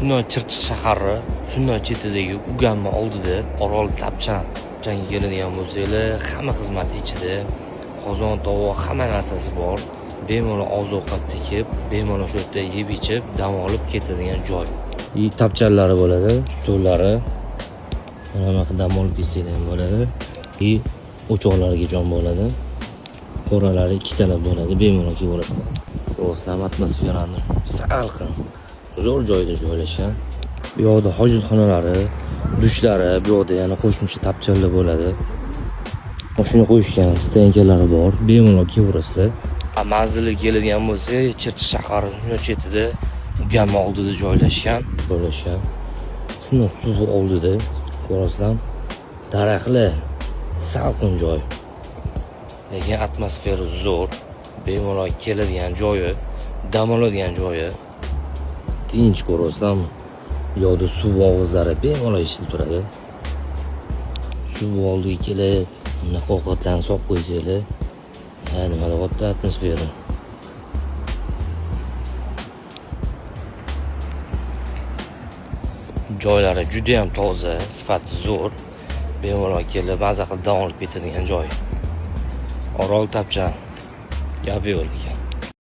Shunday Chirchiq shahari, shunday chetidagi Uganma oldida Orol Tapchanga keladigan bo'lsanglar, hamma xizmati ichida. Qozon, tovoq, hamma narsasi bor. Bemalol oziq-ovqat tikib, bemalol shu yerda yeb-ichib, dam olib ketadigan joy. Tapchanlari bo'ladi, stullari. Mana bu dam olib ketsanglar ham bo'ladi. O'choqlariga joy bo'ladi. Qo'ralari ikkitalab bo'ladi, bemalol kelib olasizlar. Ko'rasizlarmi atmosferani? Salqin. Zo'r joyda joylashgan. Bu yoqda hojatxonalari, dushlari, bu yoqda yana qo'shimcha tapchanlar bo'ladi. Mashina qo'yishgan stenkalari bor, bemalol kelaverasizlar. Manzilga keladigan bo'lsa, Chirchiq shaharining chetida, Uganma oldida joylashgan. Shuni suv oldida ko'rasizlarmi? Daraxtlar, salqin joy. Lekin atmosfera zo'r, bemalol keladigan joyi, dam oladigan joyi. Tinch ko'rasizlarmi? Bu yoqda suv og'izlari bemalol eshitib turadi. Suv oldiga kelib, mana ovqatlarni solib qo'ysanglar, nima deyapti atmosfera. Joylari juda ham toza, sifati zo'r. Bemalol kelib, maza qilib dam olib ketadigan joy. Orol Tapchan. Gapi yo'q ekan.